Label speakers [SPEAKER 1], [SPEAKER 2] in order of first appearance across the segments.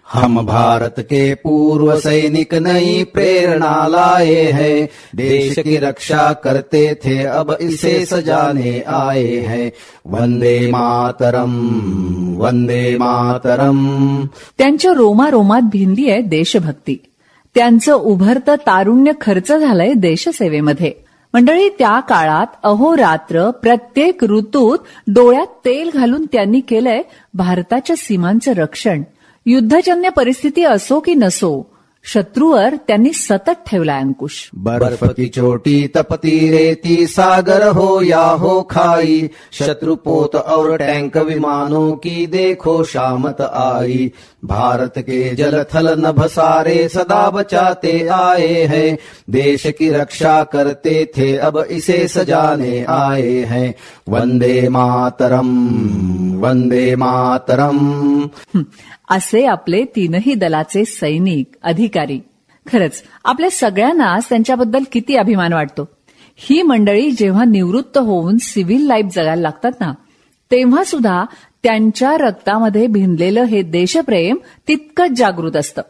[SPEAKER 1] हम भारत के पूर्व सैनिक नई प्रेरणा लाए हैं, देश की रक्षा करते थे अब इसे सजाने आए हैं। वंदे मातरम, वंदे मातरम।
[SPEAKER 2] त्यांच्या रोमारोमात भिनली आहे देशभक्ती. त्यांचं उभरतं तारुण्य खर्च झालंय देशसेवेमध्ये. मंडळी, त्या काळात अहोरात्र प्रत्येक ऋतूत डोळ्यात तेल घालून त्यांनी केलंय भारताच्या सीमांचं रक्षण. युद्धजन्य परिस्थिती असो की नसो, शत्रूवर त्यांनी सतत ठेवला अंकुश.
[SPEAKER 1] बर्फ की चोटी तपती रेती, सागर हो या हो खाई, शत्रुपोत और टैंक विमानों की देखो शामत आई। भारत के जल थल नभ सारे सदा बचाते आए हैं, देश की रक्षा करते थे अब इसे सजाने आए हैं। वंदे मातरम, वंदे मातरम।
[SPEAKER 2] असे आपले तीनही दलाचे सैनिक, अधिकारी. खरंच आपल्या सगळ्यांनाच त्यांच्याबद्दल किती अभिमान वाटतो. ही मंडळी जेव्हा निवृत्त होऊन सिव्हिल लाईफ जगायला लागतात ना, तेव्हा सुद्धा त्यांच्या रक्तामध्ये भिनलेलं हे देशप्रेम तितकंच जागृत असतं.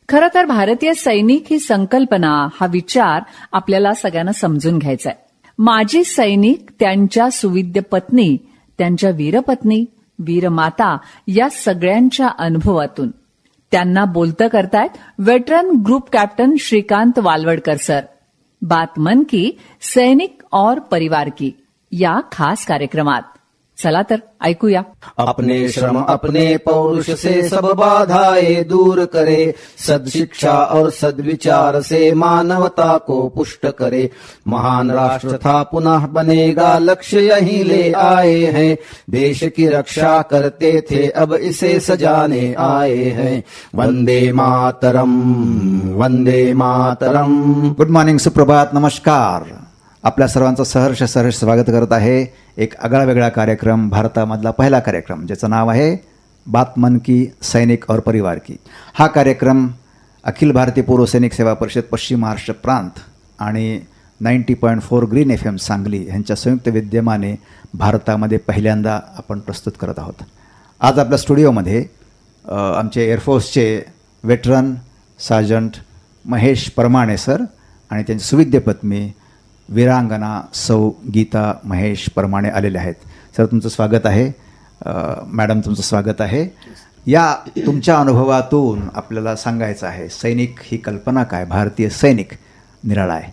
[SPEAKER 2] खरं तर भारतीय सैनिक ही संकल्पना, हा विचार आपल्याला सगळ्यांना समजून घ्यायचा आहे. माजी सैनिक, त्यांच्या सुविद्य पत्नी, त्यांच्या वीरपत्नी, वीरमाता या सगळ्यांच्या अनुभवातून. त्यांना बोलतं करतायत veteran group captain Shrikant Walwadkar sir. बात मन की सैनिक और परिवार की या खास कार्यक्रमात. चला तर ऐकूया.
[SPEAKER 1] अपने श्रम अपने पौरुष से सब बाधाएं दूर करे, सद्शिक्षा और सद्विचार से मानवता को पुष्ट करे। महान राष्ट्र था पुनः बनेगा, लक्ष्य यही ले आए हैं, देश की रक्षा करते थे अब इसे सजाने आए हैं। वंदे मातरम, वंदे मातरम।
[SPEAKER 3] गुड मॉर्निंग, सुप्रभात, नमस्कार. आपल्या सर्वांचं सहर्ष स्वागत करत आहे एक आगळा वेगळा कार्यक्रम, भारतामधला पहिला कार्यक्रम, ज्याचं नाव आहे बात मन की सैनिक और परिवार की. हा कार्यक्रम अखिल भारतीय पूर्व सैनिक सेवा परिषद पश्चिम महाराष्ट्र प्रांत आणि 90.4 ग्रीन FM सांगली यांच्या संयुक्त विद्यमाने भारतामध्ये पहिल्यांदा आपण प्रस्तुत करत आहोत. आज आपल्या स्टुडिओमध्ये आमचे एअरफोर्सचे वेटरन सार्जंट महेश परमाणे सर आणि त्यांची सुविद्य पत्नी वीरांगना सौ गीता महेश परमाणे आलेले आहेत. सर, तुमचं स्वागत आहे. मॅडम, तुमचं स्वागत आहे. या तुमच्या अनुभवातून आपल्याला सांगायचं आहे, सैनिक ही कल्पना काय, भारतीय सैनिक निराळा आहे,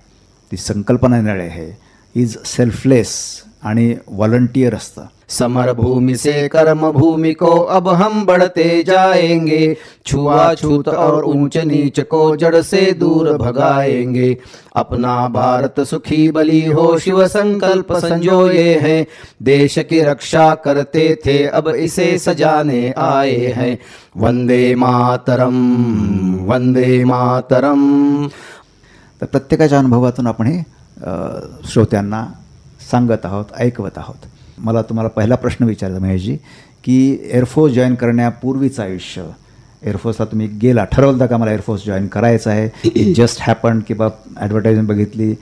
[SPEAKER 3] ती संकल्पना निराळी आहे, इज सेल्फलेस आणि व्हॉलंटियर असतं.
[SPEAKER 1] समर भूमि से कर्म भूमि को अब हम बढ़ते जाएंगे, छुआछूत और ऊंच नीच को जड़ से दूर भगाएंगे। अपना भारत सुखी बली हो शिव संकल्प संजोए हैं, देश की रक्षा करते थे अब इसे सजाने आए हैं। वंदे मातरम, वंदे मातरम.
[SPEAKER 3] तर प्रत्येकाच्या अनुभवातून आपण हे श्रोत्यांना सांगत आहोत, ऐकवत आहोत. मला तुम्हाला पहिला प्रश्न विचारायचा महेशजी, की एअरफोर्स जॉईन करण्यापूर्वीचं आयुष्य, एअरफोर्सला तुम्ही गेला, ठरवलं का मला एअरफोर्स जॉईन करायचं आहे, इट जस्ट हॅपन की बा ॲडव्हर्टाईजमेंट बघितली,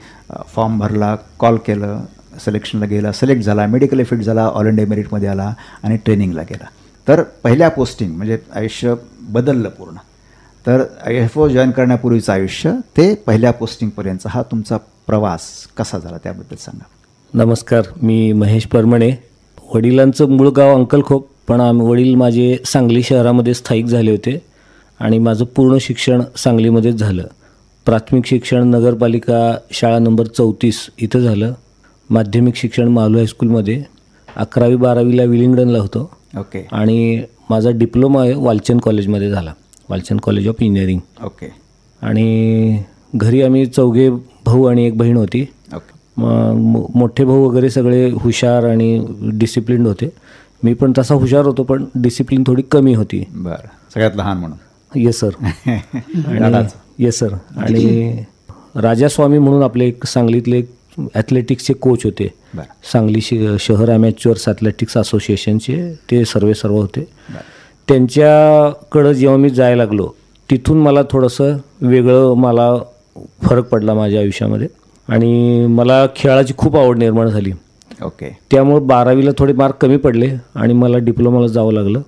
[SPEAKER 3] फॉर्म भरला, कॉल केलं, सिलेक्शनला गेला, सिलेक्ट झाला, मेडिकली फिट झाला, ऑल इंडिया मेरिटमध्ये आला आणि ट्रेनिंगला गेला. तर पहिल्या पोस्टिंग म्हणजे आयुष्य बदललं पूर्ण. तर एअरफोर्स जॉईन करण्यापूर्वीचं आयुष्य ते पहिल्या पोस्टिंगपर्यंतचा हा तुमचा प्रवास कसा झाला त्याबद्दल सांगा.
[SPEAKER 4] नमस्कार, मी महेश परमणे. वडिलांचं मूळ गाव अंकलखोप, पण वडील माझे सांगली शहरामध्ये स्थायिक झाले होते आणि माझं पूर्ण शिक्षण सांगलीमध्येच झालं. प्राथमिक शिक्षण नगरपालिका शाळा नंबर 34 इथं झालं. माध्यमिक शिक्षण मालू हायस्कूलमध्ये, 11वी 12वीला विलिंग्डनला होतो.
[SPEAKER 3] ओके.
[SPEAKER 4] आणि माझा डिप्लोमा वालचंद कॉलेजमध्ये झाला, Walchand college of engineering.
[SPEAKER 3] Okay.
[SPEAKER 4] आणि घरी आम्ही 4 भाऊ आणि 1 बहीण होती.
[SPEAKER 3] ओके.
[SPEAKER 4] मोठे भाऊ वगैरे सगळे हुशार आणि डिसिप्लिन्ड होते. मी पण तसा हुशार होतो, पण डिसिप्लिन थोडी कमी होती.
[SPEAKER 3] बरं, सगळ्यात लहान म्हणून.
[SPEAKER 4] Yes sir. Yes sir. आणि राजास्वामी म्हणून आपले एक सांगलीतले ॲथलेटिक्सचे कोच होते, सांगली शहर ॲमॅच्युअर्स ॲथलेटिक्स असोसिएशनचे ते सर्व होते. त्यांच्याकडं जेव्हा मी जायला लागलो, तिथून मला थोडंसं वेगळं मला फरक पडला माझ्या आयुष्यामध्ये आणि मला खेळाची खूप आवड निर्माण झाली.
[SPEAKER 3] ओके.
[SPEAKER 4] त्यामुळे 12वीला थोडे मार्क कमी पडले आणि मला डिप्लोमाला जावं लागलं.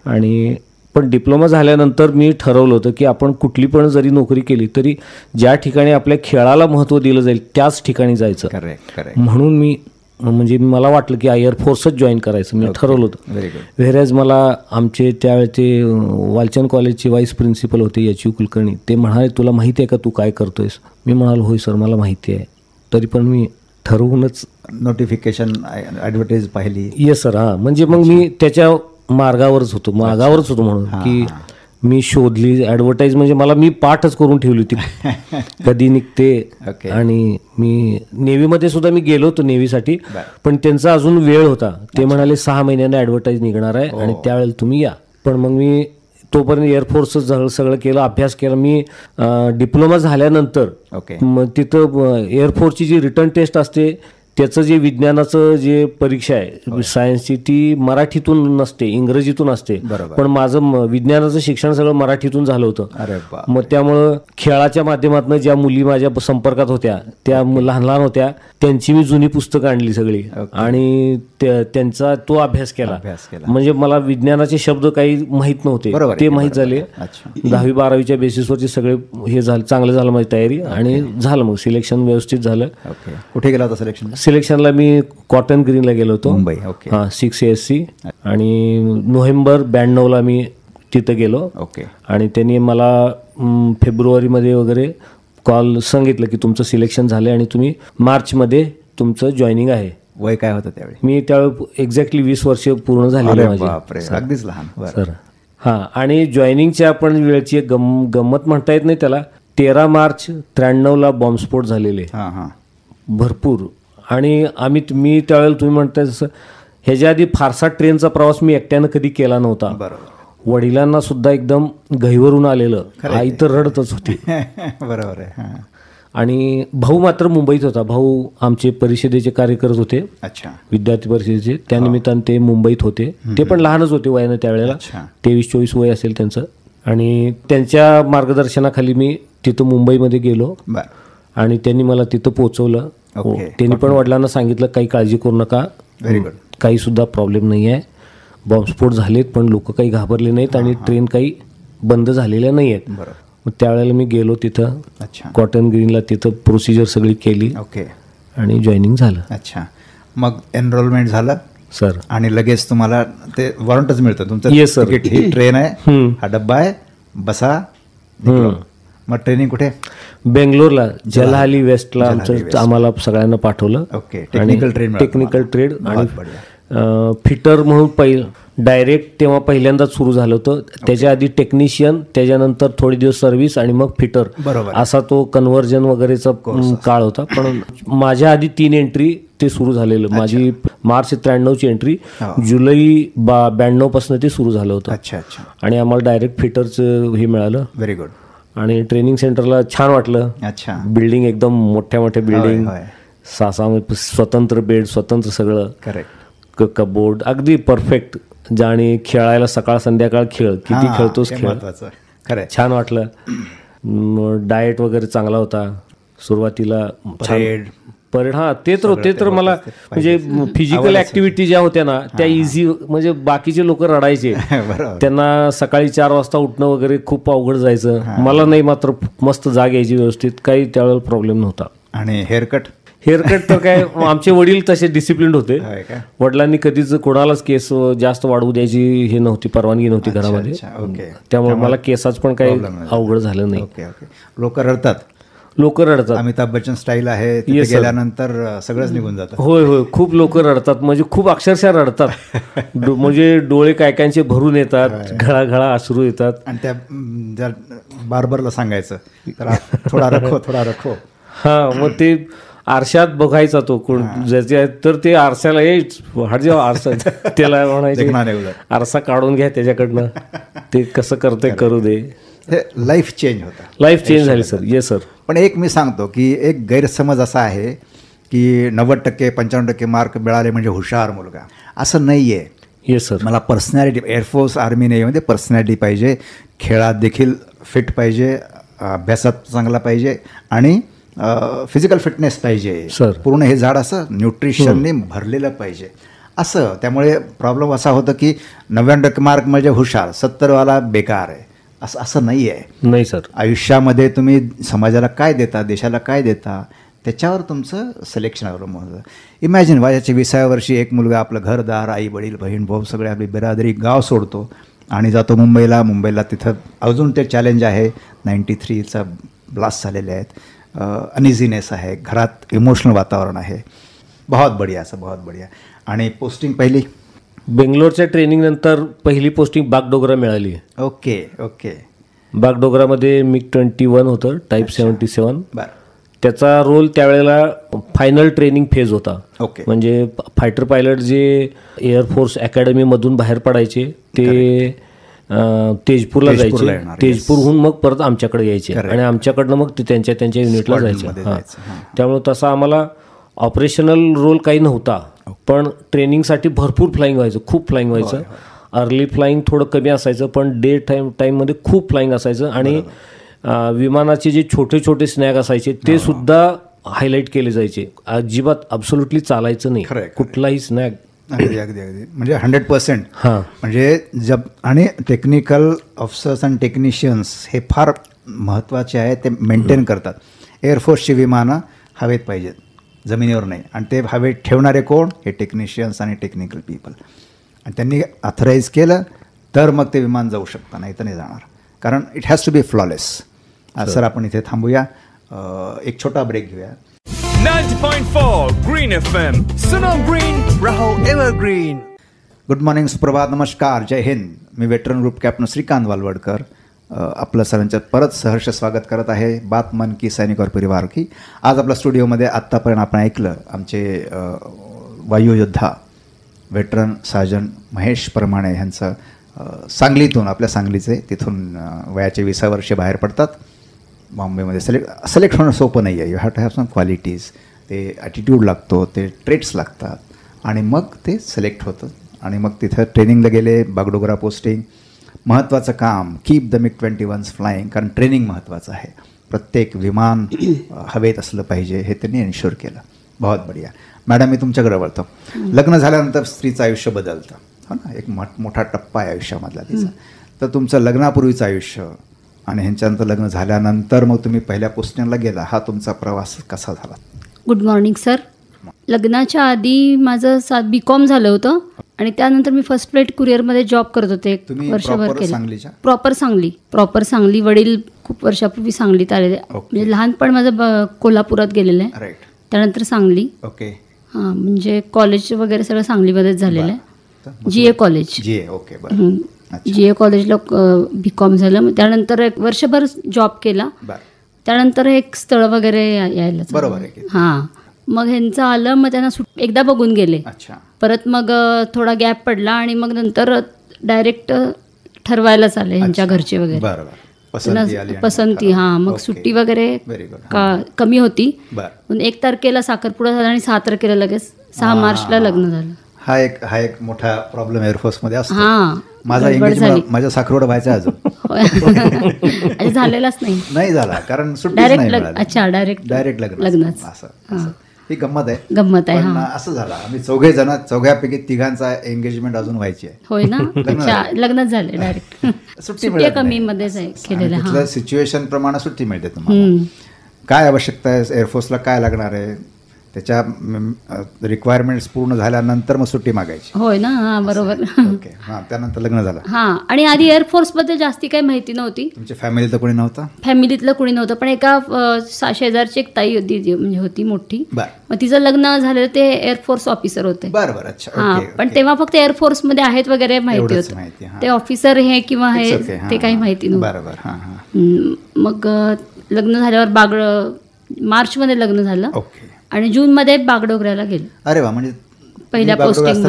[SPEAKER 4] आणि पण डिप्लोमा झाल्यानंतर मी ठरवलं होतं की आपण कुठली पण जरी नोकरी केली तरी ज्या ठिकाणी आपल्या खेळाला महत्त्व दिलं जाईल त्याच ठिकाणी जायचं.
[SPEAKER 3] करेक्ट.
[SPEAKER 4] म्हणून मी म्हणजे मला वाटलं की एअरफोर्सच जॉईन करायचं मी ठरवलं होतं.
[SPEAKER 3] Very good.
[SPEAKER 4] व्हेरॅज मला आमचे त्यावेळेचे वालचंद कॉलेजचे व्हाईस प्रिन्सिपल होते एच.यू. कुलकर्णी, ते म्हणाले तुला माहिती आहे का तू काय करतोयस? मी म्हणालो होय सर मला माहिती आहे. तरी पण मी ठरवूनच
[SPEAKER 3] नोटिफिकेशन ॲडव्हर्टाईज पाहिली.
[SPEAKER 4] Yes sir. हां, म्हणजे मग मी त्याच्या मार्गावरच होतो म्हणून की मी शोधली ॲडव्हर्टाईज. म्हणजे मी पाठच करून ठेवली होती कधी निघते. आणि मी नेव्हीमध्ये सुद्धा मी गेलो होतो नेव्हीसाठी, पण त्यांचा अजून वेळ होता. ते म्हणाले 6 महिन्याने ॲडव्हर्टाईज निघणार आहे आणि त्यावेळेला तुम्ही या. पण मग मी तोपर्यंत एअरफोर्सचं सगळं केलं, अभ्यास केला. मी डिप्लोमा झाल्यानंतर मग तिथं एअरफोर्सची जी रिटर्न टेस्ट असते त्याचं जे विज्ञानाचं जे परीक्षा आहे सायन्सची ती मराठीतून नसते, इंग्रजीतून असते. पण माझं विज्ञानाचं शिक्षण सगळं मराठीतून झालं होतं. मग त्यामुळं खेळाच्या माध्यमातून ज्या मुली माझ्या संपर्कात होत्या त्या लहान लहान होत्या, त्यांची मी जुनी पुस्तकं आणली सगळी आणि त्यांचा तो अभ्यास केला. म्हणजे मला विज्ञानाचे शब्द काही माहीत नव्हते, ते माहीत झाले. 10वी-12वीच्या बेसिसवरची सगळे हे झालं, चांगलं झालं माझी तयारी आणि झालं. मग सिलेक्शन व्यवस्थित झालं.
[SPEAKER 3] कुठे गेला होता सिलेक्शन?
[SPEAKER 4] सिलेक्शनला मी कॉटन ग्रीनला गेलो होतो,
[SPEAKER 3] मुंबई.
[SPEAKER 4] हां, 6 ASC. आणि नोव्हेंबर 92ला मी तिथं गेलो. आणि त्यांनी मला फेब्रुवारीमध्ये वगैरे कॉल सांगितलं की तुमचं सिलेक्शन झालं आणि तुम्ही मार्चमध्ये तुमचं जॉईनिंग आहे.
[SPEAKER 3] वय काय होतं त्यावेळी?
[SPEAKER 4] मी त्यावेळी एक्झॅक्टली 20 वर्ष पूर्ण झालेली माझी.
[SPEAKER 3] अगदीच लहान
[SPEAKER 4] सर. हां, आणि जॉईनिंगच्या आपण वेळची एक गंमत म्हणता येत नाही त्याला. 13 मार्च 93ला बॉम्बस्फोट झालेले भरपूर. आणि मी त्यावेळेला तुम्ही म्हणताय जसं ह्याच्या आधी फारसा ट्रेनचा प्रवास मी एकट्यानं कधी केला नव्हता. वडिलांना सुद्धा एकदम गहिवरून आलेलं, आई तर रडतच होती.
[SPEAKER 3] बरोबर आहे.
[SPEAKER 4] आणि भाऊ मात्र मुंबईत होता. भाऊ आमचे परिषदेचे कार्य करत होते, विद्यार्थी परिषदेचे. त्यानिमित्तानं ते मुंबईत होते. ते पण लहानच होते वयानं त्यावेळेला, 23-24 वय असेल त्यांचं. आणि त्यांच्या मार्गदर्शनाखाली मी तिथं मुंबईमध्ये गेलो आणि त्यांनी मला तिथं पोहोचवलं. त्यांनी पण वडिलांना सांगितलं काही काळजी करू नका, काही सुद्धा प्रॉब्लेम नाही आहे. बॉम्बस्फोट झालेत पण लोक काही घाबरले नाहीत आणि ट्रेन काही बंद झालेल्या नाही आहेत. मग त्यावेळेला मी गेलो तिथं कॉटन ग्रीनला, तिथं प्रोसिजर सगळी केली आणि जॉईनिंग झालं.
[SPEAKER 3] अच्छा. मग एनरोलमेंट झालं
[SPEAKER 4] सर
[SPEAKER 3] आणि लगेच तुम्हाला ते वॉरंटच मिळतं तुमचं?
[SPEAKER 4] Yes sir.
[SPEAKER 3] ही ट्रेन आहे, हा डब्बा आहे, बसा. मग ट्रेनिंग कुठे?
[SPEAKER 4] बेंगलोरला जलहाली वेस्टला आम्हाला सगळ्यांना पाठवलं. टेक्निकल ट्रेड आणि फिटर म्हणून डायरेक्ट तेव्हा पहिल्यांदाच सुरू झालं होतं. त्याच्या आधी टेक्निशियन, त्याच्यानंतर थोडे दिवस सर्व्हिस आणि मग फिटर, असा तो कन्व्हर्जन वगैरेचा काळ होता. पण माझ्या आधी 3 एंट्री ते सुरू झालेलं. माझी मार्च 93ची एंट्री, जुलै 92 पासून ते सुरू झालं होतं. आणि आम्हाला डायरेक्ट फिटरचं हे मिळालं.
[SPEAKER 3] Very good.
[SPEAKER 4] आणि ट्रेनिंग सेंटरला छान वाटलं. बिल्डिंग एकदम मोठ्या बिल्डिंग, 6 स्वतंत्र बेड, स्वतंत्र सगळं, कबोर्ड, अगदी परफेक्ट. आणि खेळायला सकाळ संध्याकाळ खेळ, किती खेळतोस खेळ, छान वाटलं. डाएट वगैरे चांगला होता सुरुवातीला. परेड, हां, ते तर मला म्हणजे फिजिकल ऍक्टिव्हिटी ज्या होत्या ना त्या इझी. म्हणजे बाकीचे लोक रडायचे, त्यांना सकाळी 4 वाजता उठणं वगैरे खूप अवघड जायचं. मला नाही, मात्र मस्त जाग यायची व्यवस्थित, काही त्यावेळेला प्रॉब्लेम नव्हता.
[SPEAKER 3] आणि हेअरकट
[SPEAKER 4] तर काय, आमचे वडील तसे डिसिप्लिन होते. वडिलांनी कधीच कोणालाच केस जास्त वाढवू द्यायची हे नव्हती, परवानगी नव्हती घरामध्ये. त्यामुळे मला केसाच पण काही अवघड झालं नाही.
[SPEAKER 3] लोक रडतात. अमिताभ बच्चन स्टाईल आहे, गेल्यानंतर सगळंच निघून जातं.
[SPEAKER 4] होय, खूप लोक रडतात, म्हणजे खूप अक्षरशः रडतात. म्हणजे डोळे कायकांचे भरून येतात, घळाघळा अश्रू येतात.
[SPEAKER 3] आणि त्या जर बार्बरला सांगायचं थोडा रखो.
[SPEAKER 4] हा, मग ते आरशात बघायचा तो कोण ज्याचे, तर ते आरशाला आरसा त्याला म्हणायचे आरसा काढून घ्या त्याच्याकडनं, ते कसं करते करू दे.
[SPEAKER 3] लाईफ चेंज होता.
[SPEAKER 4] लाईफ चेंज झाली सर. Yes sir.
[SPEAKER 3] पण एक मी सांगतो की एक गैरसमज असा आहे की 90% 95% मार्क मिळाले म्हणजे हुशार मुलगा, असं नाही आहे.
[SPEAKER 4] Yes sir.
[SPEAKER 3] मला पर्सनॅलिटी, एअरफोर्स आर्मी नेव्हीमध्ये पर्सनॅलिटी पाहिजे, खेळात देखील फिट पाहिजे, अभ्यासात चांगला पाहिजे आणि फिजिकल फिटनेस पाहिजे. पूर्ण हे झाड असं न्यूट्रिशनने भरलेलं पाहिजे. असं. त्यामुळे प्रॉब्लेम असा होतं की 99% मार्क म्हणजे हुशार, 70वाला बेकार आहे, असं नाही आहे.
[SPEAKER 4] नाही सर.
[SPEAKER 3] आयुष्यामध्ये तुम्ही समाजाला काय देता, देशाला काय देता, त्याच्यावर तुमचं सिलेक्शन अवलंबून होतं. इमॅजिन वयाच्या 20व्या वर्षी एक मुलगा आपलं घरदार, आई वडील बहीण भाऊ सगळे आपली बिरादरी गाव सोडतो आणि जातो मुंबईला. तिथं अजून ते चॅलेंज आहे. 93चा ब्लास्ट झालेले आहेत, अनइझीनेस आहे, घरात इमोशनल वातावरण आहे. बहुत बढिया. आणि पोस्टिंग पहिली
[SPEAKER 4] बेंगलोरच्या ट्रेनिंग नंतर पहिली पोस्टिंग बागडोगरा मिळाली.
[SPEAKER 3] ओके.
[SPEAKER 4] बागडोगरामध्ये MiG-21 होतं, टाईप 77.
[SPEAKER 3] बरं.
[SPEAKER 4] त्याचा रोल त्यावेळेला फायनल ट्रेनिंग फेज होता.
[SPEAKER 3] ओके.
[SPEAKER 4] म्हणजे फायटर पायलट जे एअरफोर्स अकॅडमीमधून बाहेर पडायचे ते तेजपूरला जायचे, तेजपूरहून मग परत आमच्याकडे यायचे आणि आमच्याकडनं मग ते त्यांच्या युनिटला जायचे. त्यामुळे तसा आम्हाला ऑपरेशनल रोल काही नव्हता, पण ट्रेनिंगसाठी भरपूर फ्लाईंग व्हायचं, खूप फ्लाईंग व्हायचं. अर्ली फ्लाईंग थोडं कमी असायचं, पण डे टाईममध्ये खूप फ्लाईंग असायचं. आणि विमानाचे जे छोटे छोटे स्नॅग असायचे ते सुद्धा हायलाईट केले जायचे. अजिबात अब्सोल्युटली चालायचं नाही कुठलाही स्नॅग.
[SPEAKER 3] अगदी म्हणजे 100%. म्हणजे आणि टेक्निकल ऑफिसर्स आणि टेक्निशियन्स हे फार महत्त्वाचे आहे, ते मेंटेन करतात. एअरफोर्सची विमानं हवेत पाहिजेत, जमिनीवर नाही. आणि ते हवेत ठेवणारे कोण? हे टेक्निशियन्स आणि टेक्निकल पीपल. आणि त्यांनी ऑथराईज केलं तर मग ते विमान जाऊ शकतं, नाही तर नाही जाणार, कारण it has to be flawless. Sir आपण इथे थांबूया, एक छोटा ब्रेक घेऊया.
[SPEAKER 5] 90.4 ग्रीन FM, सुनो ग्रीन रहो एव्हरग्रीन.
[SPEAKER 3] गुड मॉर्निंग, सुप्रभात, नमस्कार, जय हिंद. मी veteran group captain Shrikant Walwadkar आपलं सर्वांचं परत सहर्ष स्वागत करत आहे बात मन की सैनिक और परिवार की. आज आपल्या स्टुडिओमध्ये आत्तापर्यंत आपण ऐकलं आमचे वायुयोद्धा वेटरन सार्जंट महेश परमाणे ह्यांचं सांगलीतून, आपल्या सांगलीचे, तिथून वयाचे 20 वर्षे बाहेर पडतात. बॉम्बेमध्ये सिलेक्ट होणं सोपं नाही आहे. You have to have some qualities. ते ॲटिट्यूड लागतो, ते ट्रेट्स लागतात आणि मग ते सिलेक्ट होतं. आणि मग तिथं ट्रेनिंगला गेले. बागडोगरा पोस्टिंग, महत्त्वाचं काम, कीप द MiG-21s फ्लाईंग, कारण ट्रेनिंग महत्त्वाचं आहे. प्रत्येक विमान हवेत असलं पाहिजे हे त्यांनी एन्श्युअर केलं. बहुत बढिया. मॅडम, मी तुमच्याकडे वळतो. लग्न झाल्यानंतर स्त्रीचं आयुष्य बदलतं, हो ना, एक मोठा टप्पा आहे आयुष्यामधला तिचा. तर तुमचं लग्नापूर्वीचं आयुष्य आणि ह्यांच्यानंतर लग्न झाल्यानंतर मग तुम्ही पहिल्या पोस्टिंगला गेला, हा तुमचा प्रवास कसा झाला?
[SPEAKER 6] Good morning sir. लग्नाच्या आधी माझं BCom झालं होतं आणि त्यानंतर मी फर्स्ट फ्लाईट कुरिअरमध्ये जॉब करत होते. वर्षभर केलं. प्रॉपर सांगली. वडील खूप वर्षापूर्वी सांगलीत आलेले. म्हणजे लहानपण माझं कोल्हापुरात गेलेलं आहे, त्यानंतर सांगली.
[SPEAKER 3] ओके.
[SPEAKER 6] हां, म्हणजे कॉलेज वगैरे सगळं सांगलीमध्येच झालेलं आहे. GA college.
[SPEAKER 3] ओके.
[SPEAKER 6] GA कॉलेजला BCom झालं. त्यानंतर एक वर्षभर जॉब केला. त्यानंतर एक स्थळ वगैरे यायला.
[SPEAKER 3] बरोबर आहे.
[SPEAKER 6] हां, मग ह्यांचं आलं, मग त्यांना एकदा बघून गेले. परत मग थोडा गॅप पडला आणि मग नंतर डायरेक्ट ठरवायलाच आले ह्यांच्या घरचे वगैरे. पसंती. हां, मग सुट्टी वगैरे कमी होती. 1 तारखेला साखरपुडा झाला आणि 6 तारखेला लगेच 6 मार्चला लग्न झालं.
[SPEAKER 3] हा एक मोठा प्रॉब्लेम एअरफोर्समध्ये असतो. हां, माझ्या साखरपुडा व्हायचा अजून
[SPEAKER 6] झालेलाच नाही
[SPEAKER 3] झाला, कारण डायरेक्ट लग्न. ही गंमत आहे. असं झालं, आम्ही चौघ्यापैकी तिघांचा एंगेजमेंट अजून व्हायची आहे.
[SPEAKER 6] होय ना. लग्नच झाले डायरेक्ट. सुट्टी कमी मध्येच केलेलं.
[SPEAKER 3] सिच्युएशन प्रमाणे सुट्टी मिळते तुम्हाला. काय आवश्यकता आहे एअरफोर्सला, काय लागणार आहे, त्याच्या रिक्वायरमेंट्स पूर्ण झाल्यानंतर मग सुट्टी मागायची.
[SPEAKER 6] होय ना. हां, बरोबर.
[SPEAKER 3] ओके. हां, त्यानंतर लग्न झालं.
[SPEAKER 6] हां, आणि आधी एअरफोर्सबद्दल जास्ती काही माहिती नव्हती.
[SPEAKER 3] तुमच्या फॅमिलीतलं कोणी नव्हतं?
[SPEAKER 6] फॅमिलीतलं कोणी नव्हतं, पण एका शेजारची एक ताई होती, म्हणजे होती मोठी. मग तिचं लग्न झालेलं, ते एअरफोर्स ऑफिसर होते.
[SPEAKER 3] बरोबर. अच्छा.
[SPEAKER 6] हां, पण तेव्हा फक्त एअरफोर्समध्ये आहेत वगैरे माहिती होतं. ते ऑफिसर हे किंवा हे ते काही माहिती नव्हतं.
[SPEAKER 3] बरोबर.
[SPEAKER 6] मग लग्न झाल्यावर मार्चमध्ये लग्न झालं आणि जूनमध्ये बागडोगऱ्याला गेलो.
[SPEAKER 3] अरे वा. म्हणजे
[SPEAKER 6] पहिल्या पोस्टिंग.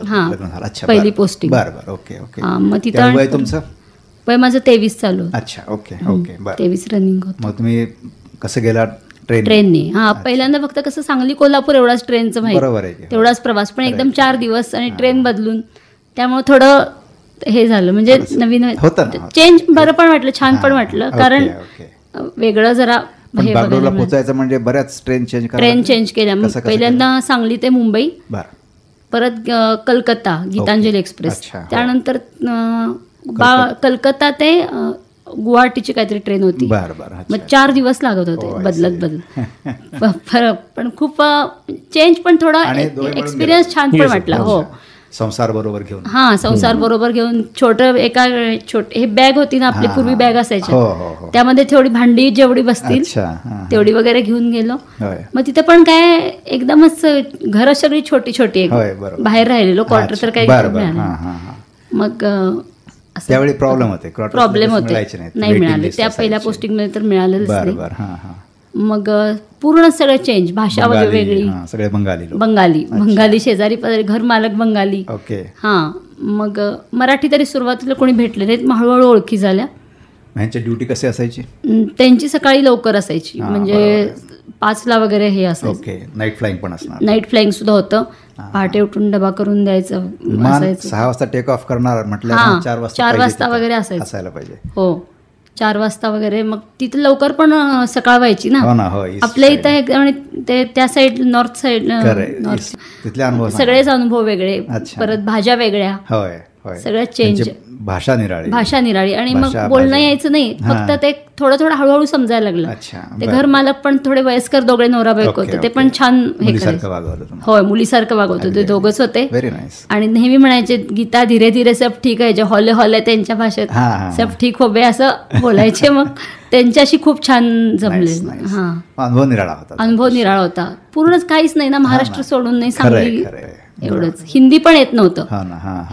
[SPEAKER 6] हां, पहिली पोस्टिंग.
[SPEAKER 3] बरोबर. ओके.
[SPEAKER 6] मग तिथं
[SPEAKER 3] वय तुमचं?
[SPEAKER 6] वय माझं 23 चालू.
[SPEAKER 3] अच्छा. ओके.
[SPEAKER 6] 23 रनिंग होतं.
[SPEAKER 3] मग तुम्ही कसं गेला?
[SPEAKER 6] ट्रेनने. हां, पहिल्यांदा फक्त कसं सांगली कोल्हापूर एवढाच ट्रेनचं माहिती, तेवढाच प्रवास, पण एकदम 4 दिवस आणि ट्रेन बदलून, त्यामुळे थोडं हे झालं. म्हणजे नवीन चेंज बरं पण वाटलं, छान पण वाटलं, कारण वेगळं जरा.
[SPEAKER 3] पोहोचायचं म्हणजे बऱ्याच ट्रेन चेंज
[SPEAKER 6] केल्या. पहिल्यांदा सांगली ते मुंबई, परत कलकत्ता गीतांजली एक्सप्रेस,
[SPEAKER 3] अच्छा.
[SPEAKER 6] त्यानंतर कलकत्ता ते गुवाहाटीची काहीतरी ट्रेन होती. मग 4 दिवस लागत होते बदलत. पण खूप चेंज पण थोडा एक्सपिरियन्स छान पण वाटला. हो,
[SPEAKER 3] संसार बरोबर घेऊन.
[SPEAKER 6] संसार बरोबर घेऊन छोटे हे बॅग होती ना आपली पूर्वी बॅग असायची, त्यामध्ये थोडी भांडी जेवढी बसतील तेवढी वगैरे घेऊन गेलो. मग तिथे पण काय एकदमच घर सगळी छोटी छोटी, बाहेर राहिलेलो, क्वार्टर तर काही मिळालं. मग
[SPEAKER 3] त्यावेळी प्रॉब्लेम होते
[SPEAKER 6] नाही मिळाले, त्या पहिल्या पोस्टिंग मध्ये तर मिळालेच नाही. मग पूर्ण सगळं चेंज, भाषा वगैरे वेगळी,
[SPEAKER 3] सगळे
[SPEAKER 6] बंगाली शेजारी घर मालक बंगाली. मग मराठी तरी सुरुवातीला कोणी भेटले नाहीत, मग हळूहळू ओळखी झाल्या.
[SPEAKER 3] ह्यांची ड्युटी कशी असायची?
[SPEAKER 6] त्यांची सकाळी लवकर असायची, म्हणजे 5ला वगैरे हे असायचं.
[SPEAKER 3] नाईट फ्लाइंग पण असणार?
[SPEAKER 6] नाईट फ्लाइंग सुद्धा होतं. पहाटे उठून डबा करून द्यायचं.
[SPEAKER 3] 6 वाजता टेक ऑफ करणार म्हटलं,
[SPEAKER 6] 4 वाजता वगैरे असायला
[SPEAKER 3] पाहिजे.
[SPEAKER 6] हो, 4 वाजता वगैरे. मग तिथं लवकर पण सकाळ व्हायची ना आपल्या इथं, आणि त्या साईड नॉर्थ साईड सगळेच अनुभव वेगळे, परत भाज्या वेगळ्या, सगळ्या चेंज,
[SPEAKER 3] भाषा
[SPEAKER 6] निराळी. आणि मग बोलणं यायचं नाही, फक्त ते थोडं हळूहळू समजायला लागलं. ते घर मालक पण थोडे वयस्कर, दोघे नवरा बायको होते, ते पण छान हे करायचं. होय, मुलीसारखं वागवत होते, दोघंच होते. आणि नेहमी म्हणायचे, गीता धीरे धीरे सब ठीक आहे, जे हॉले हॉले त्यांच्या भाषेत सब ठीक हो बे असं बोलायचे. मग त्यांच्याशी खूप छान जमले. अनुभव निराळा होता. पूर्णच काहीच नाही ना, महाराष्ट्र सोडून नाही, सांगली एवढंच. हिंदी पण येत नव्हतं,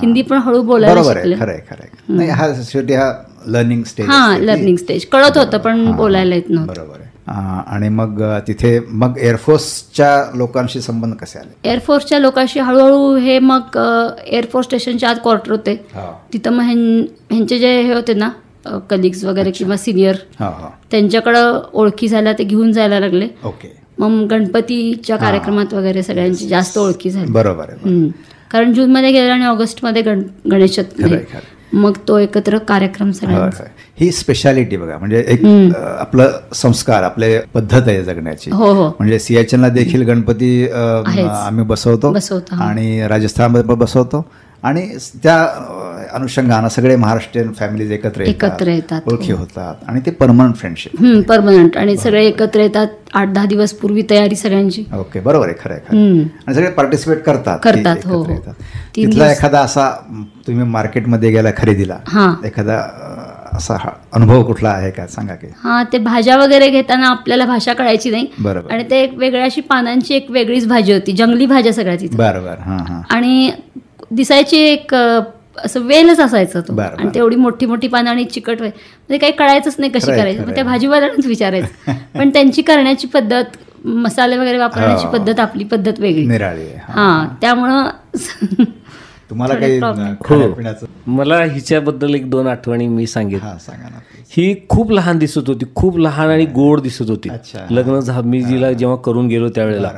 [SPEAKER 6] हिंदी पण हळू बोलायला शिकले. लर्निंग स्टेज कळत होतं पण बोलायला येत नव्हतं.
[SPEAKER 3] आणि मग तिथे एअरफोर्सच्या लोकांशी संबंध कसे आले?
[SPEAKER 6] एअरफोर्सच्या लोकांशी हळूहळू हे, मग एअरफोर्स स्टेशनच्या आत क्वार्टर होते, तिथं मग ह्यांचे जे हे होते ना कलिग्स वगैरे किंवा सिनियर, त्यांच्याकडं ओळखी झाल्या, ते घेऊन जायला लागले. मग गणपतीच्या कार्यक्रमात वगैरे सगळ्यांची जास्त ओळखी झाली.
[SPEAKER 3] बरोबर.
[SPEAKER 6] कारण जूनमध्ये गेला आणि ऑगस्टमध्ये गणेश चतुर्थी, मग तो एकत्र कार्यक्रम सगळ्यांचा.
[SPEAKER 3] ही स्पेशालिटी बघा, म्हणजे एक आपलं संस्कार, आपले पद्धत आहे जगण्याची. म्हणजे सियाचनला देखील गणपती आम्ही बसवतो आणि राजस्थानमध्ये पण बसवतो, आणि त्या अनुषंगानं सगळे महाराष्ट्रीयन फॅमिलीज एकत्र येतात, ओळखी होतात, आणि ते परमनंट फ्रेंडशिप,
[SPEAKER 6] परमनंट. आणि सगळे एकत्र येतात, 8-10 दिवस पूर्वी तयारी सगळ्यांची.
[SPEAKER 3] ओके, बरोबर आहे, खरं आहे. आणि सगळे पार्टिसिपेट करतात. तिथला एखादा असा, तुम्ही मार्केटमध्ये गेला खरेदीला, एखादा असा अनुभव कुठला आहे का, सांगा की?
[SPEAKER 6] ते भाज्या वगैरे घेताना आपल्याला भाषा कळायची नाही, आणि ते एक वेगळ्या अशी पानांची एक वेगळीच भाजी होती, जंगली भाज्या सगळ्या तिथे.
[SPEAKER 3] बरोबर.
[SPEAKER 6] आणि दिसायची एक असं वेलच असायचं तो, आणि तेवढी मोठी मोठी पानं आणि चिकट म्हणजे काही कळायचंच नाही कशी करायची. मग त्या भाजीवाल्यांनाच विचारायचं. पण त्यांची करण्याची पद्धत, मसाले वगैरे वापरण्याची पद्धत, आपली पद्धत वेगळी, त्यामुळं
[SPEAKER 3] तुम्हाला काही?
[SPEAKER 4] मला हिच्याबद्दल 1-2 आठवणी मी सांगेन. ही खूप लहान दिसत होती, खूप लहान आणि गोड दिसत होती. लग्न मी जिला जेव्हा करून गेलो त्यावेळेला,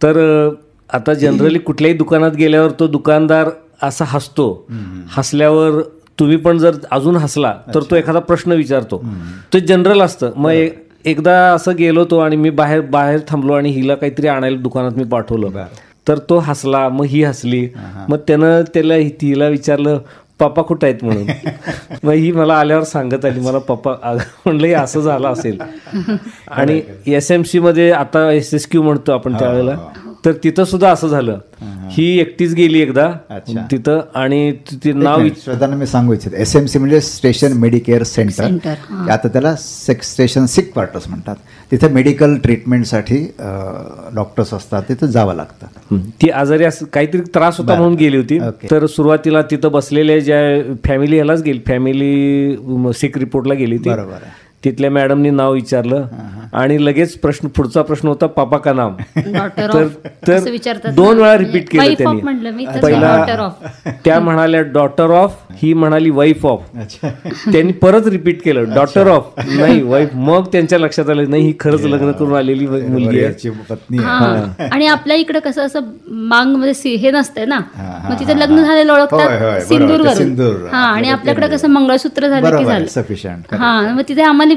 [SPEAKER 4] तर आता जनरली कुठल्याही दुकानात गेल्यावर तो दुकानदार असा हसतो, हसल्यावर तुम्ही पण जर अजून हसला तर तो एखादा प्रश्न विचारतो, ते जनरल असतं. मग एकदा असं गेलो तो, आणि मी बाहेर थांबलो, आणि हिला काहीतरी आणायला दुकानात मी पाठवलं, तर तो हसला, मग ही हसली. मग त्यानं तिला विचारलं, पप्पा कुठं आहेत म्हणून. मग ही मला आल्यावर सांगत आली, मला पप्पा म्हणलं हे असं झालं असेल. आणि SMC मध्ये आता SSQ म्हणतो आपण त्यावेळेला, तर तिथं सुद्धा असं झालं. ही एकटीच गेली एकदा तिथं, आणि नाव
[SPEAKER 3] श्रद्धांना मी सांगू इच्छित, SMC म्हणजे स्टेशन मेडिकेअर सेंटर, आता त्याला स्टेशन सिक क्वार्टर्स म्हणतात. तिथे मेडिकल ट्रीटमेंटसाठी डॉक्टर्स असतात, तिथं जावं लागतं.
[SPEAKER 4] ती आजारी काहीतरी त्रास होता म्हणून गेली होती. तर सुरुवातीला तिथं बसलेल्या ज्या फॅमिली ह्यालाच गेली, फॅमिली सिक रिपोर्टला गेली ती.
[SPEAKER 3] बरोबर.
[SPEAKER 4] तिथल्या मॅडमनी नाव विचारलं, आणि लगेच पुढचा प्रश्न होता पापा का नाम. तर 2 वेळा रिपीट केलं त्यांनी. पहिला त्या म्हणाल्या डॉटर ऑफ, ही म्हणाली वाईफ ऑफ. त्यांनी परत रिपीट केलं डॉटर ऑफ, नाही वाईफ. मग त्यांच्या लक्षात आलं, नाही ही खरंच लग्न करून आलेली मुलगी आहे.
[SPEAKER 6] आणि आपल्या इकडे कसं असं मांग मध्ये हे नसतंय ना, मग तिथे लग्न झालेलं ओळखतात सिंदूर घालून. आणि आपल्याकडे कसं मंगळसूत्र झालं की झालं. मग तिथे आम्हाला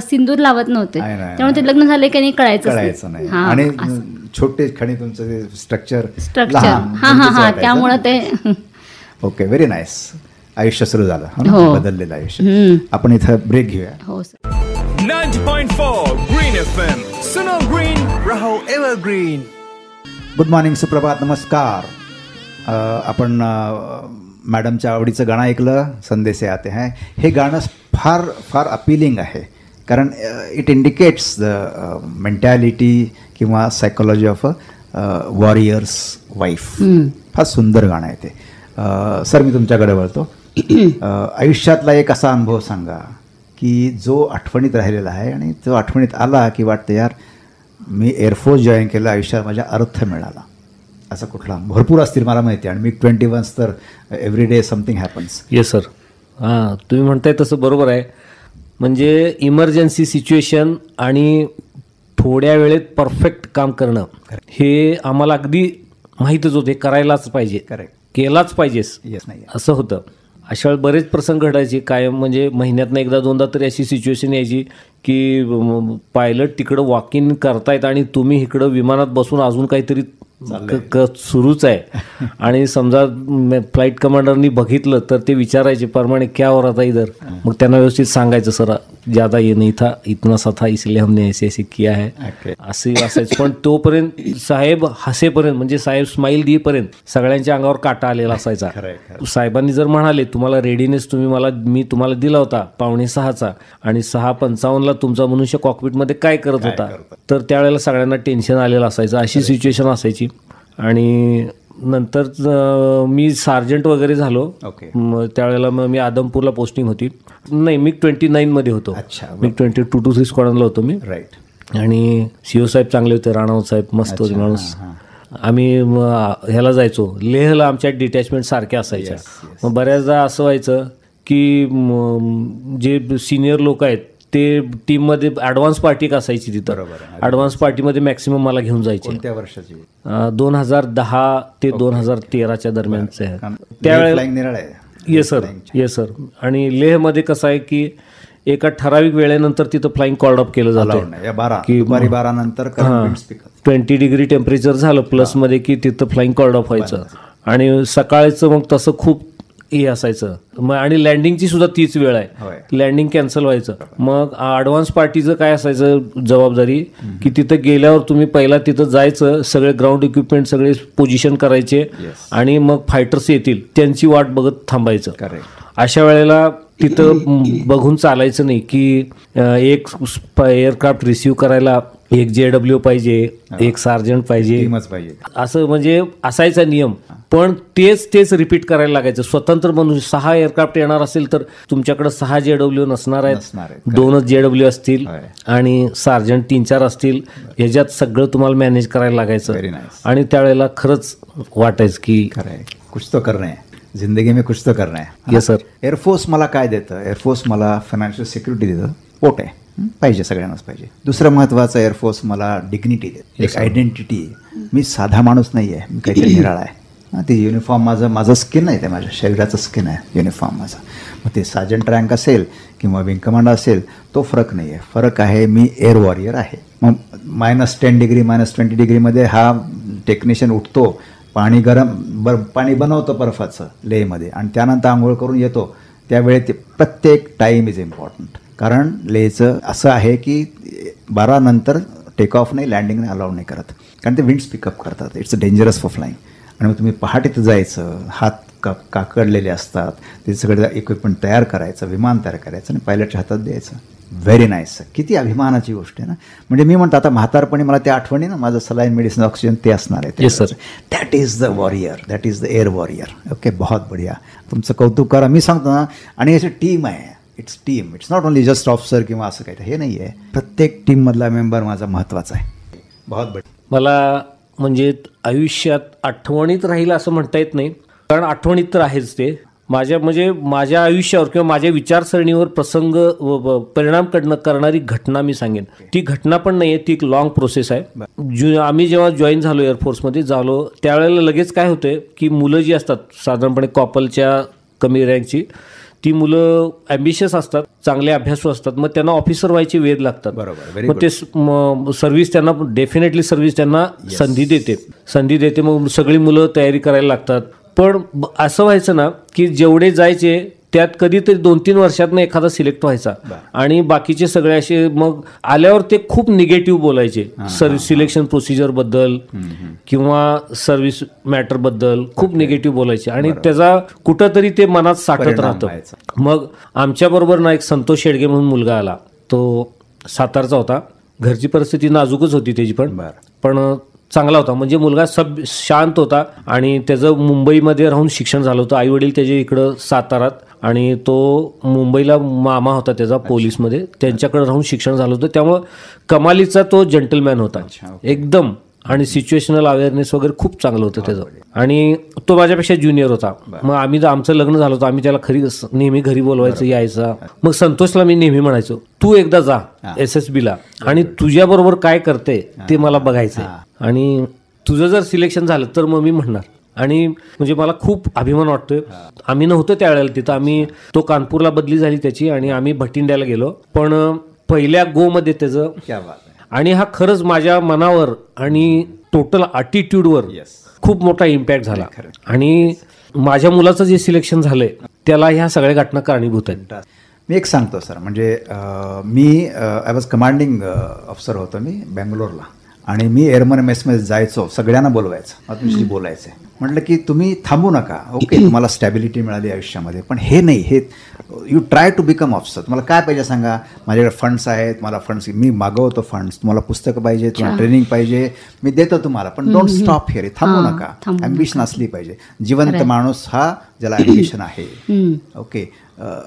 [SPEAKER 6] सिंदूर लावत नव्हते, त्यामुळे ते लग्न झाले की नाही कळायचं
[SPEAKER 3] नाही. आणि छोटे खणी तुमचं स्ट्रक्चर
[SPEAKER 6] हा त्यामुळे ते.
[SPEAKER 3] Okay, very nice. आयुष्य सुरू झालं, बदललेलं आयुष्य. आपण इथं ब्रेक घेऊया.
[SPEAKER 6] हो सर.
[SPEAKER 5] 90.4 green FM. सुनो ग्रीन, रहो एव्हरग्रीन.
[SPEAKER 3] गुड मॉर्निंग, सुप्रभात, नमस्कार. आपण मॅडमच्या आवडीचं गाणं ऐकलं, संदेश आते हैं. हे गाणं फार फार अपिलिंग आहे, कारण इट इंडिकेट्स द मेंटॅलिटी किंवा psychology of a warriors wife. फार सुंदर गाणं आहे ते. सर, मी तुमच्याकडे वळतो. आयुष्यातला एक असा अनुभव सांगा की जो आठवणीत राहिलेला आहे आणि जो आठवणीत आला की वाटतं यार मी एअरफोर्स जॉईन केलं, आयुष्यात माझ्या अर्थ मिळाला. असा कुठला? भरपूर असतील मला माहिती आहे, आणि मी 21 तर every day something happens.
[SPEAKER 4] Yes sir. हां, तुम्ही म्हणताय तसं बरोबर आहे. म्हणजे इमर्जन्सी सिच्युएशन आणि थोड्या वेळेत परफेक्ट काम करणं हे आम्हाला अगदी माहीतच होते, करायलाच पाहिजे,
[SPEAKER 3] करेक्ट,
[SPEAKER 4] केलाच पाहिजेस.
[SPEAKER 3] येस, नाही
[SPEAKER 4] असं होतं. अशा वेळेस बरेच प्रसंग घडायचे कायम. म्हणजे महिन्यातनं एकदा दोनदा तरी अशी सिच्युएशन यायची की पायलट तिकडं वॉक इन करतायत आणि तुम्ही इकडं विमानात बसून अजून काहीतरी सुरूच आहे. आणि समजा फ्लाईट कमांडरनी बघितलं तर ते विचारायचे परमाणे क्या हो रहा था इधर. मग त्यांना व्यवस्थित सांगायचं, सर ज्यादा ये नहीं था, इतना सा था, इसलिए हमने ऐसे ऐसे किया है, असं असायचं. पण तोपर्यंत साहेब हसेपर्यंत, म्हणजे साहेब स्माईल देईपर्यंत सगळ्यांच्या अंगावर काटा आलेला असायचा. साहेबांनी जर म्हणाले तुम्हाला रेडीनेस मी तुम्हाला दिला होता 5:45 आणि 6:55 तुमचा मनुष्य कॉकपिटमध्ये काय करत होता, तर त्यावेळेला सगळ्यांना टेन्शन आलेलं असायचं. अशी सिच्युएशन असायची. आणि नंतर मी सार्जंट वगैरे झालो. त्यावेळेला मग मी आदमपूरला पोस्टिंग होती. नाही, मी 29 मध्ये होतो. मी 22-23 स्क्वॉड्रनला होतो मी.
[SPEAKER 3] राईट.
[SPEAKER 4] आणि सीओ साहेब चांगले होते, राणावत साहेब मस्त होते माणूस. आम्ही ह्याला जायचो, लेहला आमच्या डिटॅचमेंट सारख्या असायच्या. मग बऱ्याचदा असं व्हायचं की जे सिनियर लोक आहेत ते टीममध्ये ॲडव्हान्स पार्टी एक असायची तिथं. ॲडव्हान्स पार्टीमध्ये मॅक्सिमम मला घेऊन जायचे.
[SPEAKER 3] कोणत्या वर्षाची?
[SPEAKER 4] 2010 ते 2013च्या दरम्यानचे आहे त्यावेळेला. Yes sir, yes sir. आणि लेहमध्ये कसं आहे की एका ठराविक वेळेनंतर तिथं फ्लाईंग कॉल्ड अप केलं जातं
[SPEAKER 3] की 12 नंतर
[SPEAKER 4] 20 डिग्री टेम्परेचर झालं प्लसमध्ये की तिथं फ्लाईंग कॉल्ड ऑफ व्हायचं. आणि सकाळचं मग तसं खूप हे असायचं. मग आणि लँडिंगची सुद्धा तीच वेळ आहे, लँडिंग कॅन्सल व्हायचं. मग ॲडव्हान्स पार्टीचं काय असायचं जबाबदारी की तिथं गेल्यावर तुम्ही पहिला तिथं जायचं, सगळे ग्राउंड इक्विपमेंट सगळे पोझिशन करायचे आणि मग फायटर्स येतील त्यांची वाट बघत थांबायचं. अशा वेळेला तिथं बघून चालायचं नाही की एक एअरक्राफ्ट रिसिव्ह करायला एक JW पाहिजे, एक सार्जंट पाहिजे, असं म्हणजे असायचा नियम. पण तेच रिपीट करायला लागायचं. स्वतंत्र म्हणून 6 एअरक्राफ्ट येणार असेल तर तुमच्याकडे 6 JW नसणार आहेत, 2च JW असतील आणि सार्जंट 3-4 असतील. ह्याच्यात सगळं तुम्हाला मॅनेज करायला लागायचं. आणि त्यावेळेला खरंच वाटायचं की
[SPEAKER 3] कुछ तो करना है जिंदगी में, कुछ तो करना है.
[SPEAKER 4] Yes sir.
[SPEAKER 3] एअरफोर्स मला काय देतं? एअरफोर्स मला फायनान्शियल सिक्युरिटी देतं, पोट आहे, पाहिजे, सगळ्यांनाच पाहिजे. दुसरं महत्त्वाचं, एअरफोर्स मला डिग्निटी देतं, एक आयडेंटिटी आहे. मी साधा माणूस नाही आहे, मी काहीतरी निराळा आहे. ते युनिफॉर्म माझं स्किन आहे, ते माझ्या शरीराचं स्किन आहे युनिफॉर्म माझा. मग ते सार्जंट रँक असेल किंवा विंग कमांडर असेल तो फरक नाही आहे. फरक आहे मी एअर वॉरियर आहे. मग -10 डिग्री -20 डिग्रीमध्ये हा टेक्निशियन उठतो, पाणी बनवतो बर्फाचं लेहमध्ये आणि त्यानंतर आंघोळ करून येतो. त्यावेळी ते प्रत्येक टाईम इज इम्पॉर्टंट. कारण लेहचं असं आहे की 12 नंतर टेक ऑफ नाही, लँडिंग नाही, अलाउड नाही करत, कारण ते विंड्स पिकअप करतात. It's dangerous for flying. आणि मग तुम्ही पहाटेत जायचं, हात काकडलेले असतात, ते सगळं इक्विपमेंट तयार करायचं, विमान तयार करायचं आणि पायलटच्या हातात द्यायचं. Very nice. किती अभिमानाची गोष्ट आहे ना. म्हणजे मी म्हणतो आता म्हातारपणी मला त्या आठवणी ना, माझं सलाईन, मेडिसिन, ऑक्सिजन ते असणार आहे.
[SPEAKER 4] Yes sir.
[SPEAKER 3] That is the warrior, that is the air warrior. Okay, बहुत बढिया. तुमचं कौतुक करा. मी सांगतो ना, आणि अशी टीम आहे, its team, it's not only just officer किंवा असं काही, हे नाही आहे. प्रत्येक टीममधला मेंबर माझा महत्त्वाचा आहे. बहुत बढिया.
[SPEAKER 4] मला म्हणजे आयुष्यात आठवणीत राहील असं म्हणता येत नाही, कारण आठवणीत तर आहेच ते. माझ्या आयुष्यावर किंवा माझ्या विचारसरणीवर प्रसंग परिणाम करणारी घटना मी सांगेन. ती घटना पण नाही आहे, ती एक लॉंग प्रोसेस आहे. आम्ही जेव्हा जॉईन झालो, एअरफोर्समध्ये झालो, त्यावेळेला लगेच काय होतं की मुलं जी असतात साधारणपणे कॉपलच्या कमी रँकची, ती मुलं ॲम्बिशियस असतात, चांगले अभ्यासू असतात, मग त्यांना ऑफिसर व्हायचे वेध लागतात.
[SPEAKER 3] बरोबर.
[SPEAKER 4] मग ते सर्व्हिस त्यांना डेफिनेटली सर्व्हिस त्यांना संधी देते. मग सगळी मुलं तयारी करायला लागतात. पण असं व्हायचं ना की जेवढे जायचे त्यात कधीतरी 2-3 वर्षातनं एखादा सिलेक्ट व्हायचा आणि बाकीचे सगळे असे मग आल्यावर ते खूप निगेटिव्ह बोलायचे सर्व्हिस सिलेक्शन प्रोसिजर बद्दल किंवा सर्व्हिस मॅटर बद्दल खूप निगेटिव्ह बोलायचे आणि त्याचा कुठंतरी ते मनात साठत राहतं. मग आमच्या बरोबर ना एक संतोष शेडगे म्हणून मुलगा आला. तो सातारचा होता. घरची परिस्थिती नाजूकच होती त्याची पण चांगला होता. म्हणजे मुलगा शांत होता आणि त्याचं मुंबईमध्ये राहून शिक्षण झालं होतं. आई वडील त्याचे इकडं सातारात आणि तो मुंबईला मामा होता त्याचा पोलीसमध्ये, त्यांच्याकडे राहून शिक्षण झालं होतं. त्यामुळं कमालीचा तो जेंटलमॅन होता एकदम आणि सिच्युएशनल अवेअरनेस वगैरे खूप चांगलं होतं त्याचं. आणि तो माझ्यापेक्षा ज्युनियर होता. मग आमचं लग्न झालं होतं. आम्ही त्याला नेहमी घरी बोलवायचं, यायचा. मग संतोषला मी नेहमी म्हणायचो तू एकदा जा SSBला आणि तुझ्याबरोबर काय करते ते मला बघायचंय आणि तुझं जर सिलेक्शन झालं तर मग मी म्हणणार. आणि म्हणजे मला खूप अभिमान वाटतोय. आम्ही नव्हतो त्यावेळेला तिथं, तो कानपूरला बदली झाली त्याची आणि आम्ही भटिंड्याला गेलो. पण पहिल्या गोमध्ये त्याचं आणि हा खरंच माझ्या मनावर आणि टोटल ॲटिट्यूडवर खूप मोठा इम्पॅक्ट झाला. आणि माझ्या मुलाचं जे सिलेक्शन झालंय त्याला ह्या सगळ्या घटना कारणीभूत आहेत.
[SPEAKER 3] मी एक सांगतो सर, म्हणजे मी आय वॉज कमांडिंग ऑफिसर होतो मी बँगलोरला आणि मी एअरमन मेसमध्ये जायचो, सगळ्यांना बोलवायचं, मला तुमच्याशी बोलायचं आहे. म्हटलं की तुम्ही थांबू नका, ओके तुम्हाला स्टॅबिलिटी मिळाली आयुष्यामध्ये, पण हे नाही, हे you try to become officer. तुम्हाला काय पाहिजे सांगा, माझ्याकडे फंड्स आहेत, मला फंड्स मी मागवतो फंड्स, तुम्हाला पुस्तकं पाहिजे, तुम्हाला ट्रेनिंग पाहिजे, मी देतो तुम्हाला, पण डोंट स्टॉप हिअर, थांबू नका. ॲम्बिशन असली पाहिजे. जिवंत माणूस हा ज्याला ॲम्बिशन आहे, okay.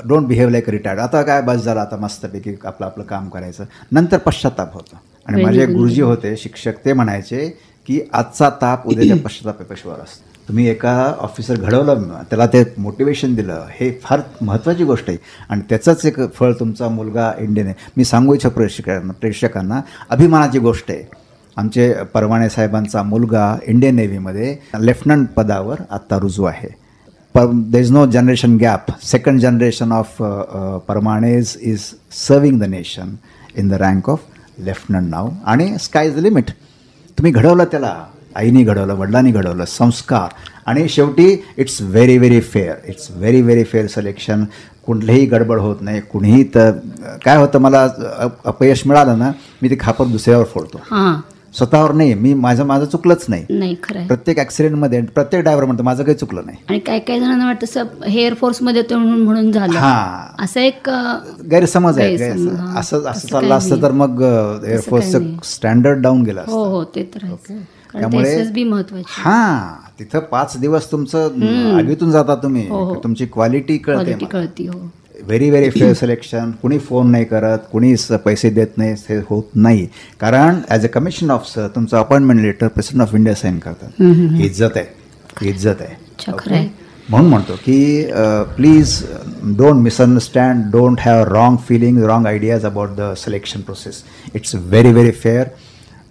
[SPEAKER 3] Don't behave like retired. आता काय बस झालं, आता मस्तपैकी आपलं काम करायचं, नंतर पश्चाताप होतो. आणि माझे गुरुजी होते शिक्षक, ते म्हणायचे की आजचा ताप उद्याच्या पश्चातापापेश्वर असतो. तुम्ही एका ऑफिसर घडवलं, त्याला ते मोटिवेशन दिलं, हे फार महत्त्वाची गोष्ट आहे. आणि त्याचंच एक फळ तुमचा मुलगा इंडियन आहे. मी सांगू इच्छा प्रेक्षकांना अभिमानाची गोष्ट आहे. आमचे परवाणे साहेबांचा मुलगा इंडियन नेव्हीमध्ये लेफ्टनंट पदावर आत्ता रुजू आहे. There is no generation gap. Second generation of Parmanej is serving the nation in the rank of lieutenant now. आणि स्काय इज द लिमिट. तुम्ही घडवलं त्याला, आईनी घडवलं, वडिलांनी घडवलं, संस्कार, आणि शेवटी it's very very fair. It's very very fair selection. कुठलीही गडबड होत नाही. कुणीही तर काय होतं, मला अपयश मिळालं ना, मी ते खापर दुसऱ्यावर फोडतो, स्वतःवर नाही. मी माझं चुकलंच नाही. प्रत्येक ऍक्सिडेंटमध्ये प्रत्येक ड्रायव्हर म्हणतो माझं काही चुकलं नाही.
[SPEAKER 6] आणि काही जणांना वाटतं हे एअरफोर्स मध्ये म्हणून झालं, असं एक
[SPEAKER 3] गैरसमज आहे. असं चाललं असतं तर मग एअरफोर्सचं स्टँडर्ड डाऊन गेलं असतं.
[SPEAKER 6] हो ते तर आहे. त्यामुळे
[SPEAKER 3] हा तिथं 5 दिवस तुमचं आगीतून जाता तुम्ही, तुमची क्वालिटी कळते. Very very fair selection. कुणी फोन नाही करत, कुणी पैसे देत नाही, हे होत नाही. कारण ॲज अ कमिशन ऑफिसर तुमचं appointment letter president of India sign करतात. इज्जत आहे. म्हणून म्हणतो की please don't misunderstand, don't have wrong feeling, wrong ideas about the selection process. It's very very fair.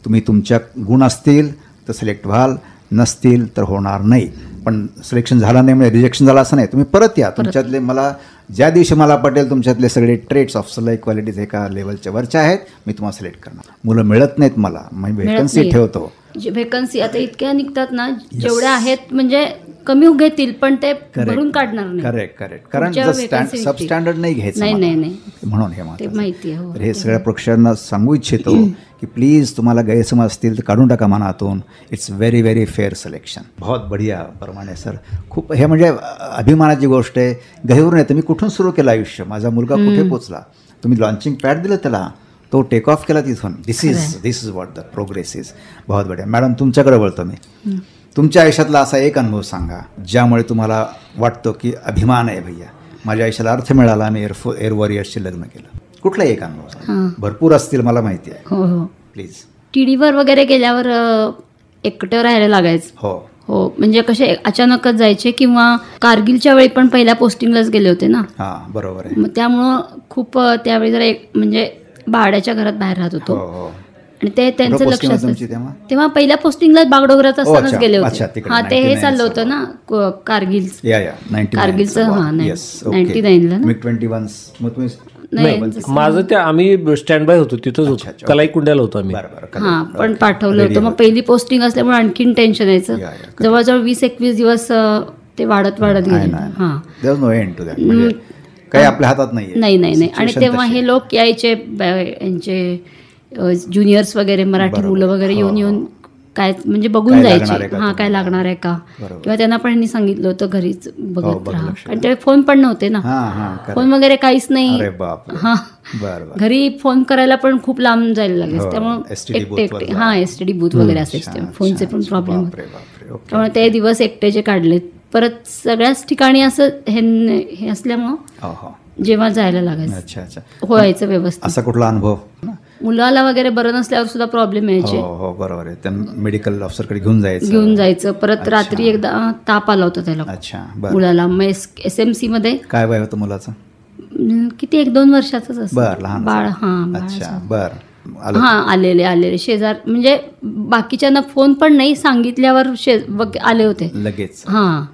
[SPEAKER 3] तुम्ही तुमच्या गुण असतील तर सिलेक्ट व्हाल, नसतील तर होणार नाही. पण सिलेक्शन झालं नाही म्हणजे रिजेक्शन झालं असं नाही. तुम्ही परत या. तुमच्यातले मला ज्या दिवशी मला पटेल तुमच्यातले सगळे ट्रेट्स ऑफिसरला क्वालिटीज एका लेवलच्या वरच्या आहेत, मी तुम्हाला सिलेक्ट करणार. मुलं मिळत नाहीत मला, मी व्हेकन्सी ठेवतो.
[SPEAKER 6] व्हेकन्सी आता इतक्या निघतात ना, जेवढ्या आहेत म्हणजे कमी घेतील पण ते भरून काढणार नाही.
[SPEAKER 3] करेक्ट. कारण सबस्टँडर्ड नाही घ्यायचं.
[SPEAKER 6] नाही
[SPEAKER 3] म्हणून हे
[SPEAKER 6] माहिती आहे.
[SPEAKER 3] हे सगळ्या प्रेक्षकांना सांगू इच्छितो की प्लीज तुम्हाला गैरसमज असतील तर काढून टाका मनातून. It's very very fair selection. बहुत बढिया परमाणे सर. खूप हे म्हणजे अभिमानाची गोष्ट आहे. गहिवरून येतं. मी कुठून सुरू केलं आयुष्य, माझा मुलगा कुठे पोचला, तुम्ही लॉन्चिंग पॅड दिलं त्याला, तो टेक ऑफ केला तिथून. This is what the progress is. बहुत बढिया. मॅडम तुमच्याकडे बोलतो मी. तुमच्या आयुष्यातला असा एक अनुभव सांगा ज्यामुळे तुम्हाला वाटतो की अभिमान आहे भैया, माझ्या आयुष्याला अर्थ मिळाला, मी एअर वॉरियर्सशी लग्न केलं. कुठला एक अनुभव सांगा. भरपूर असतील मला माहिती आहे. प्लीज.
[SPEAKER 6] टीडीवर वगैरे गेल्यावर एकटं राहायला लागायचं. हो म्हणजे कसे अचानकच जायचे, किंवा कारगिलच्या वेळी पण पहिल्या पोस्टिंगलाच गेले होते ना.
[SPEAKER 3] बरोबर आहे.
[SPEAKER 6] मग त्यामुळं खूप त्यावेळी जरा म्हणजे भाड्याच्या घरात बाहेर राहत होतो. आणि ते त्यांचं
[SPEAKER 3] कुठं
[SPEAKER 6] लक्ष
[SPEAKER 3] posting होती
[SPEAKER 6] असतं.
[SPEAKER 3] तुमची तेव्हा?
[SPEAKER 6] तेव्हा पहिल्या पोस्टिंगला बागडोगरात असतानाच
[SPEAKER 3] अच्छा,
[SPEAKER 6] गेले
[SPEAKER 3] अच्छा,
[SPEAKER 6] होते.
[SPEAKER 3] तिकडे
[SPEAKER 6] हा ते हे
[SPEAKER 3] 99
[SPEAKER 6] चाललं होतं ना कारगिल
[SPEAKER 3] या 99
[SPEAKER 6] कारगिलचं,
[SPEAKER 3] वा.
[SPEAKER 6] हां,
[SPEAKER 3] Yes, okay.
[SPEAKER 6] 99 ला ना?
[SPEAKER 3] MiG-21 मग तुम्ही
[SPEAKER 6] नाही,
[SPEAKER 4] माझं ते आम्ही स्टँड बाय होतो तिथंच
[SPEAKER 3] अच्छा,
[SPEAKER 4] होतो, कलाई कुंड्याला होतो आम्ही.
[SPEAKER 3] बरं बरं
[SPEAKER 6] हा पण पाठवलं होतं. मग पहिली पोस्टिंग असल्यामुळे आणखीन टेन्शन यायचं.
[SPEAKER 3] या,
[SPEAKER 6] जवळजवळ 20-21 दिवस ते वाढत गेले. हा
[SPEAKER 3] There's no end to that. म्हणजे काही आपल्या हातात नाहीये.
[SPEAKER 6] नाही. आणि तेव्हा हे लोक यायचे यांचे ज्युनियर्स वगैरे मराठी मुलं वगैरे येऊन काय म्हणजे बघून
[SPEAKER 3] काय
[SPEAKER 6] जायचे.
[SPEAKER 3] लागणार आहे का
[SPEAKER 6] हा काय लागणार आहे का, किंवा त्यांना पण यांनी सांगितलं होतं घरीच बघत राहा. कारण ते फोन पण नव्हते ना, फोन वगैरे काहीच नाही. हा घरी फोन करायला पण खूप लांब जायला लागायचं. त्यामुळे एकटे हा STD बूथ वगैरे असायचे, फोनचे पण प्रॉब्लेम होते. त्यामुळे ते दिवस एकटेचे काढले. परत सगळ्याच ठिकाणी असं हे असल्यामुळं जेव्हा जायला लागायचं व्हायचं व्यवस्थित.
[SPEAKER 3] असा कुठला अनुभव?
[SPEAKER 6] मुलाला वगैरे बरं नसल्यावर सुद्धा प्रॉब्लेम यायचे.
[SPEAKER 3] हो बरोबर आहे. त्यांना मेडिकल ऑफिसरकडे घेऊन जायचं. परत रात्री एकदा ताप आला होता त्याला. अच्छा. मुलाला मग SMC मध्ये. काय वय होतं मुलाचं?
[SPEAKER 6] किती 1-2 वर्षाचंच असं बाळ.
[SPEAKER 3] हा
[SPEAKER 6] आलेले शेजार म्हणजे बाकीच्यांना फोन पण नाही सांगितल्यावर आले होते लगेच. हा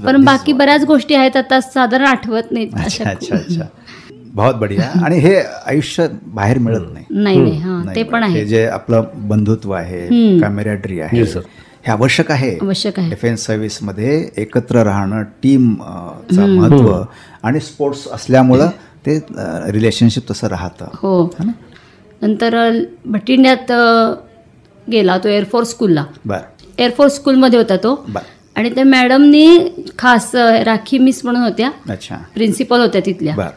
[SPEAKER 6] पण बाकी बऱ्याच गोष्टी आहेत आता साधारण आठवत नाहीत.
[SPEAKER 3] अच्छा बहुत बढिया. आणि हे आयुष्य बाहेर मिळत नाही.
[SPEAKER 6] ते पण आहे.
[SPEAKER 3] जे आपलं बंधुत्व आहे, कॅमेराडरी आहे, हे आवश्यक आहे. डिफेन्स सर्व्हिस मध्ये एकत्र राहणं, टीम चं महत्व आणि स्पोर्ट्स असल्यामुळं ते रिलेशनशिप तसं राहतं.
[SPEAKER 6] हो. नंतर भटिंड्यात गेला तो एअरफोर्स स्कूलला. एअरफोर्स स्कूलमध्ये होता तो. आणि त्या मॅडमनी खास राखी मिस म्हणून होत्या, प्रिन्सिपल होत्या तिथल्या.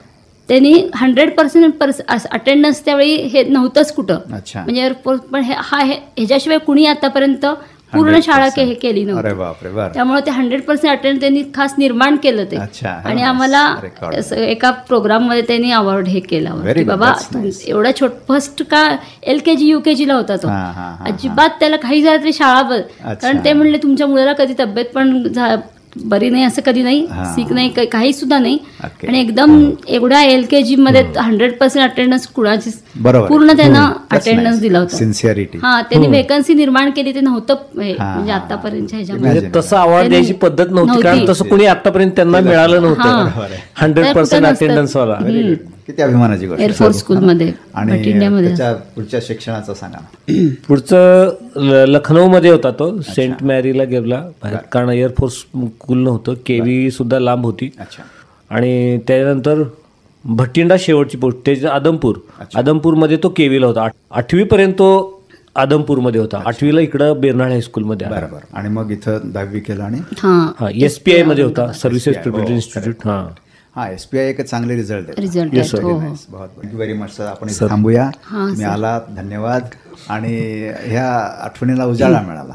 [SPEAKER 6] त्यांनी 100% अटेंडन्स त्यावेळी हे नव्हतंच कुठं. म्हणजे एअरफोर्स पण ह्याच्याशिवाय कुणी आतापर्यंत पूर्ण शाळा केली नव्हती. त्यामुळे ते 100% अटेंड त्यांनी खास निर्माण केलं ते. आणि आम्हाला एका प्रोग्राम मध्ये त्यांनी अवॉर्ड हे केला की बाबा एवढा फर्स्ट का LKG UKG ला होता तो. अजिबात त्याला काही झालं तरी शाळा कारण ते म्हणले तुमच्या मुलाला कधी तब्येत पण बरी नाही असं कधी नाही, सीख नाही, काही सुद्धा नाही. आणि एकदम एवढ्या LKG मध्ये 100% अटेंडन्स कुणाची पूर्ण त्यांना अटेंडन्स दिला होता.
[SPEAKER 3] सिन्सिअरिटी.
[SPEAKER 6] हा त्यांनी वेकन्सी निर्माण केली. ते नव्हतं म्हणजे आतापर्यंतच्या ह्याच्यामध्ये
[SPEAKER 4] तसं अवॉर्ड द्यायची पद्धत नव्हती, कारण तसं कुणी आतापर्यंत त्यांना मिळालं नव्हतं 100% अटेंडन्स वाला.
[SPEAKER 3] किती अभिमानाची गोष्ट.
[SPEAKER 6] एअरफोर्स स्कूलमध्ये.
[SPEAKER 3] आणि पुढच्या शिक्षणाचं सांगा.
[SPEAKER 4] पुढचं लखनौमध्ये होता तो, सेंट मॅरीला गेला बाहेर, कारण एअरफोर्स स्कूल नव्हतं. KV सुद्धा लांब होती. आणि त्यानंतर भटिंडा शेवटची पोस्ट त्याची आदमपूरमध्ये तो KVला होता. 8वी पर्यंत तो आदमपूरमध्ये होता. 8वीला इकडं बेर्नाळ हायस्कूलमध्ये.
[SPEAKER 3] बरोबर. आणि मग इथं 10वी केलं आणि
[SPEAKER 4] SPI मध्ये होता, सर्व्हिसेस प्रिपरेटरी इन्स्टिट्यूट.
[SPEAKER 3] SPI एक चांगले result thank you very much sir. आपण इथे थांबूया. तुम्ही आलात, धन्यवाद. आणि ह्या आठवणीला उजाळा मिळाला.